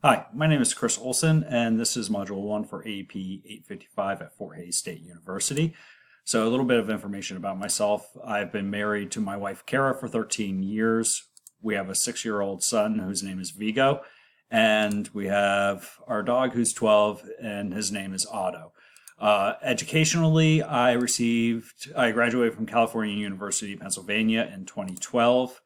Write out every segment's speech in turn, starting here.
Hi, my name is Chris Olson, and this is Module 1 for AEP 855 at Fort Hays State University. So a little bit of information about myself. I've been married to my wife, Kara, for 13 years. We have a 6-year-old son whose name is Vigo, and we have our dog who's 12, and his name is Otto. Educationally, I graduated from California University, Pennsylvania in 2012.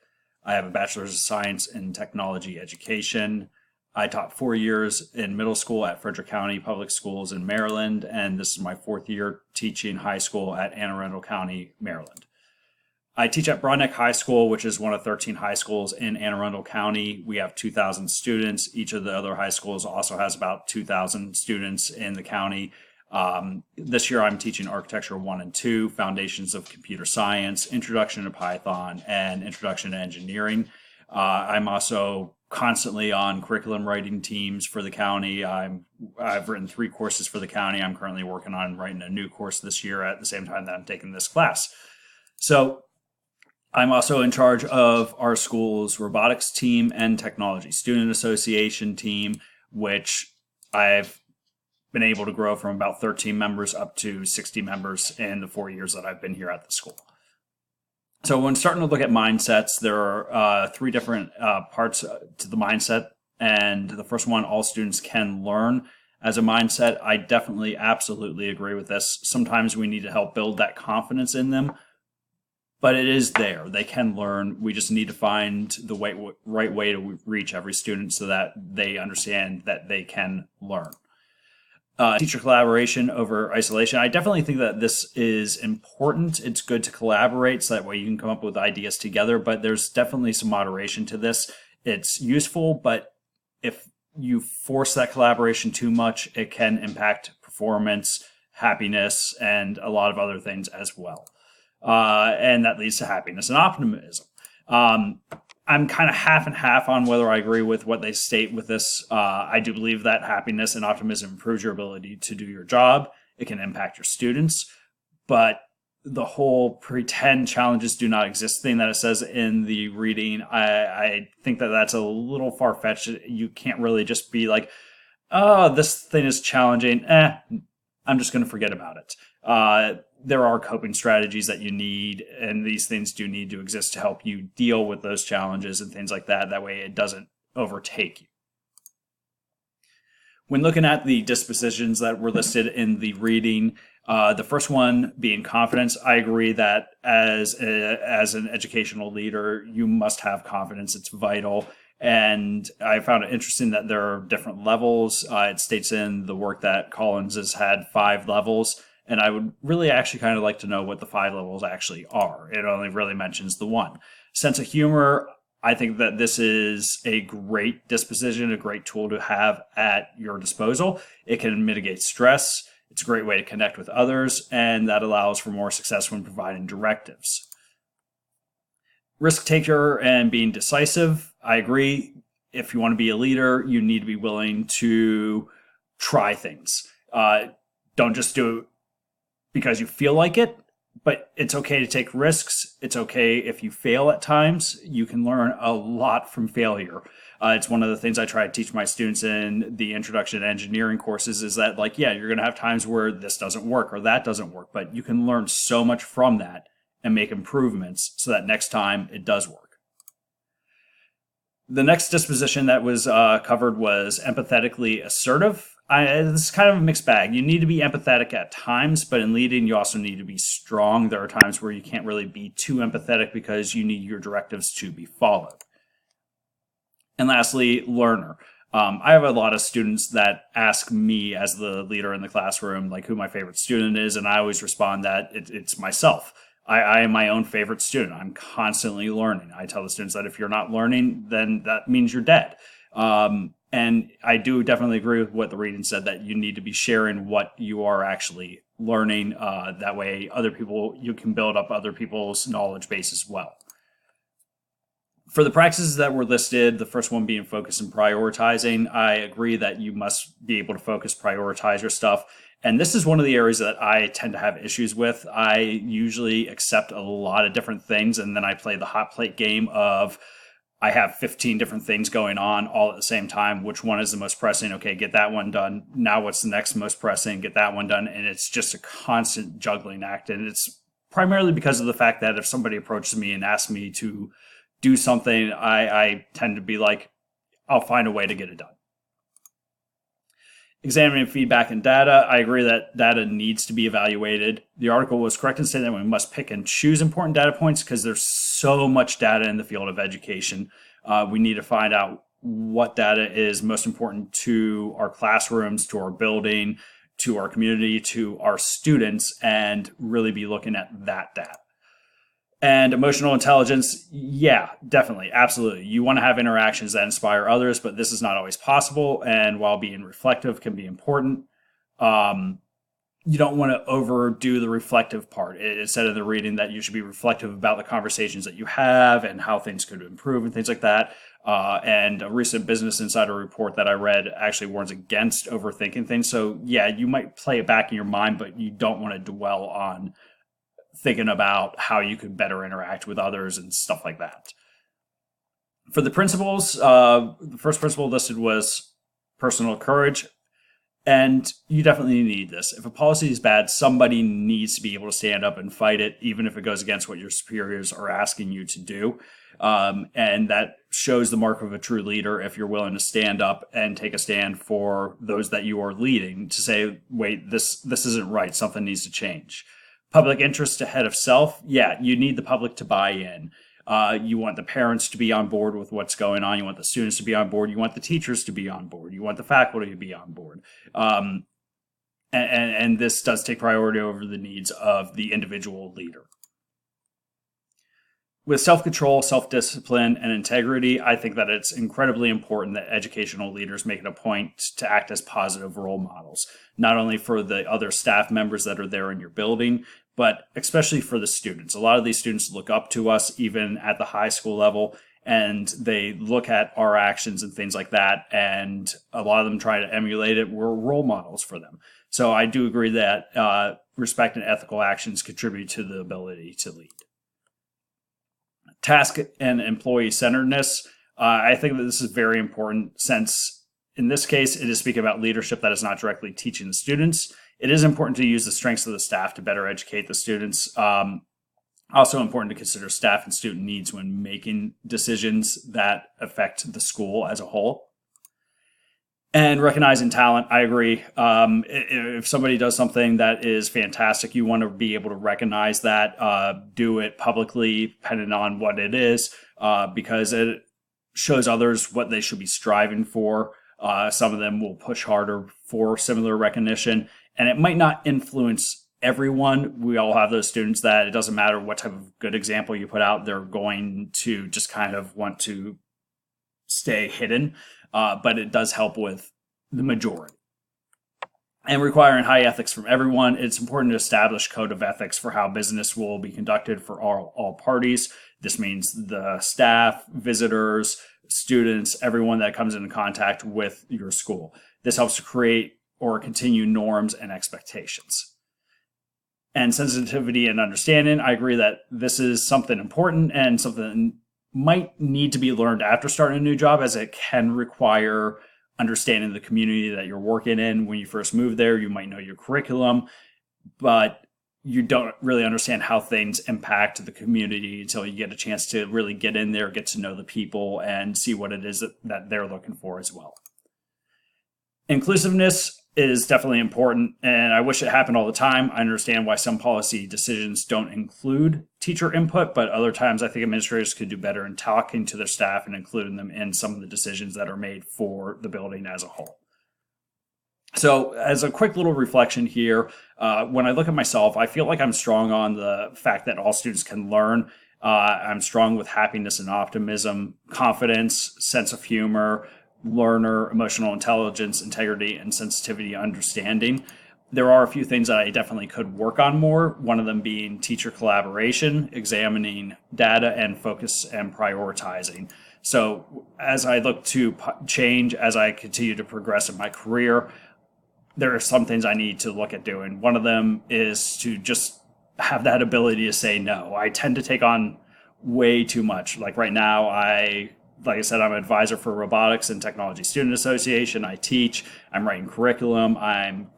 I have a Bachelor's of Science in Technology Education. I taught 4 years in middle school at Frederick County Public Schools in Maryland, and this is my fourth year teaching high school at Anne Arundel County, Maryland. I teach at Broadneck High School, which is one of 13 high schools in Anne Arundel County. We have 2,000 students. Each of the other high schools also has about 2,000 students in the county. This year I'm teaching Architecture 1 and 2, Foundations of Computer Science, Introduction to Python, and Introduction to Engineering. I'm also constantly on curriculum writing teams for the county. I've written 3 courses for the county. I'm currently working on writing a new course this year at the same time that I'm taking this class. So I'm also in charge of our school's robotics team and technology student association team, which I've been able to grow from about 13 members up to 60 members in the 4 years that I've been here at the school. So when starting to look at mindsets, there are 3 different parts to the mindset. And the first one, all students can learn. As a mindset, I definitely absolutely agree with this. Sometimes we need to help build that confidence in them, but it is there. They can learn. We just need to find the right way to reach every student so that they understand that they can learn. Teacher collaboration over isolation. I definitely think that this is important. It's good to collaborate so that way you can come up with ideas together, but there's definitely some moderation to this. It's useful, but if you force that collaboration too much, it can impact performance, happiness, and a lot of other things as well. And that leads to happiness and optimism. I'm kind of half and half on whether I agree with what they state with this. I do believe that happiness and optimism improves your ability to do your job. It can impact your students, but the whole pretend challenges do not exist thing that it says in the reading, I think that that's a little far-fetched. You can't really just be like, oh, this thing is challenging. I'm just going to forget about it. There are coping strategies that you need, and these things do need to exist to help you deal with those challenges and things like that. That way it doesn't overtake you. When looking at the dispositions that were listed in the reading, the first one being confidence, I agree that as an educational leader, you must have confidence. It's vital. And I found it interesting that there are different levels. It states in the work that Collins has had 5 levels. And I would really actually kind of like to know what the 5 levels actually are. It only really mentions the 1. Sense of humor, I think that this is a great disposition, a great tool to have at your disposal. It can mitigate stress. It's a great way to connect with others, and that allows for more success when providing directives. Risk taker and being decisive, I agree. If you want to be a leader, you need to be willing to try things. Don't just do it because you feel like it, but it's okay to take risks. It's okay if you fail at times. You can learn a lot from failure. It's one of the things I try to teach my students in the Introduction to Engineering courses is that, like, yeah, you're going to have times where this doesn't work or that doesn't work, but you can learn so much from that and make improvements so that next time it does work. The next disposition that was covered was empathetically assertive. This is kind of a mixed bag. You need to be empathetic at times, but in leading, you also need to be strong. There are times where you can't really be too empathetic because you need your directives to be followed. And lastly, learner. I have a lot of students that ask me as the leader in the classroom, like who my favorite student is, and I always respond that it's myself. I am my own favorite student. I'm constantly learning. I tell the students that if you're not learning, then that means you're dead. And I do definitely agree with what the reading said, that you need to be sharing what you are actually learning. That way, you can build up other people's knowledge base as well. For the practices that were listed, the first one being focus and prioritizing, I agree that you must be able to focus, prioritize your stuff. And this is one of the areas that I tend to have issues with. I usually accept a lot of different things, and then I play the hot plate game of, I have 15 different things going on all at the same time. Which one is the most pressing? Okay, get that one done. Now what's the next most pressing? Get that one done. And it's just a constant juggling act. And it's primarily because of the fact that if somebody approaches me and asks me to do something, I tend to be like, I'll find a way to get it done. Examining feedback and data, I agree that data needs to be evaluated. The article was correct in saying that we must pick and choose important data points because there's so much data in the field of education. We need to find out what data is most important to our classrooms, to our building, to our community, to our students, and really be looking at that data. And emotional intelligence, yeah, definitely, absolutely. You want to have interactions that inspire others, but this is not always possible. And while being reflective can be important, you don't want to overdo the reflective part. It said in the reading that you should be reflective about the conversations that you have and how things could improve and things like that. And a recent Business Insider report that I read actually warns against overthinking things. So yeah, you might play it back in your mind, but you don't want to dwell on thinking about how you could better interact with others and stuff like that. For the principles, the first principle listed was personal courage. And you definitely need this. If a policy is bad, somebody needs to be able to stand up and fight it, even if it goes against what your superiors are asking you to do. And that shows the mark of a true leader if you're willing to stand up and take a stand for those that you are leading to say, wait, this isn't right. Something needs to change. Public interest ahead of self. Yeah, you need the public to buy in. You want the parents to be on board with what's going on. You want the students to be on board. You want the teachers to be on board. You want the faculty to be on board. And this does take priority over the needs of the individual leader. With self-control, self-discipline, and integrity, I think that it's incredibly important that educational leaders make it a point to act as positive role models, not only for the other staff members that are there in your building, but especially for the students. A lot of these students look up to us, even at the high school level, and they look at our actions and things like that, and a lot of them try to emulate it. We're role models for them. So I do agree that respect and ethical actions contribute to the ability to lead. Task and employee centeredness. I think that this is very important since in this case, it is speaking about leadership that is not directly teaching the students. It is important to use the strengths of the staff to better educate the students. Also important to consider staff and student needs when making decisions that affect the school as a whole. And recognizing talent, I agree. If somebody does something that is fantastic, you want to be able to recognize that, do it publicly, depending on what it is, because it shows others what they should be striving for. Some of them will push harder for similar recognition, and it might not influence everyone. We all have those students that it doesn't matter what type of good example you put out, they're going to just kind of want to stay hidden. But it does help with the majority. And requiring high ethics from everyone, it's important to establish code of ethics for how business will be conducted for all parties. This means the staff, visitors, students, everyone that comes into contact with your school. This helps to create or continue norms and expectations. And sensitivity and understanding, I agree that this is something important and something might need to be learned after starting a new job, as it can require understanding the community that you're working in. When you first move there, you might know your curriculum, but you don't really understand how things impact the community until you get a chance to really get in there, get to know the people, and see what it is that they're looking for as well. Inclusiveness is definitely important, and I wish it happened all the time. I understand why some policy decisions don't include teacher input, but other times I think administrators could do better in talking to their staff and including them in some of the decisions that are made for the building as a whole. So as a quick little reflection here, when I look at myself, I feel like I'm strong on the fact that all students can learn. I'm strong with happiness and optimism, confidence, sense of humor, learner, emotional intelligence, integrity, and sensitivity, understanding. There are a few things that I definitely could work on more, one of them being teacher collaboration, examining data, and focus and prioritizing. So as I look to change, as I continue to progress in my career, there are some things I need to look at doing. One of them is to just have that ability to say no. I tend to take on way too much. Like right now, I like I said, I'm an advisor for Robotics and Technology Student Association. I teach. I'm writing curriculum. I'm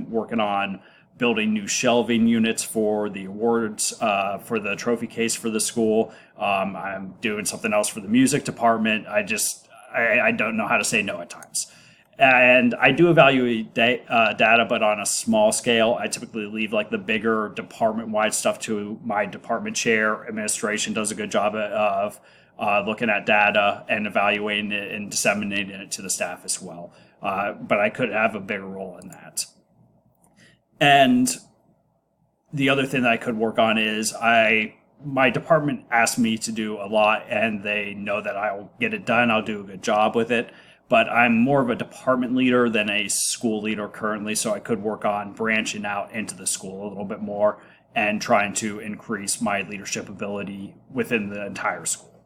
working on building new shelving units for the awards, for the trophy case for the school. I'm doing something else for the music department. I don't know how to say no at times. And I do evaluate data, but on a small scale. I typically leave like the bigger department-wide stuff to my department chair. Administration does a good job of looking at data and evaluating it and disseminating it to the staff as well. But I could have a bigger role in that. And the other thing that I could work on is my department asked me to do a lot, and they know that I'll get it done. I'll do a good job with it. But I'm more of a department leader than a school leader currently, so I could work on branching out into the school a little bit more and trying to increase my leadership ability within the entire school.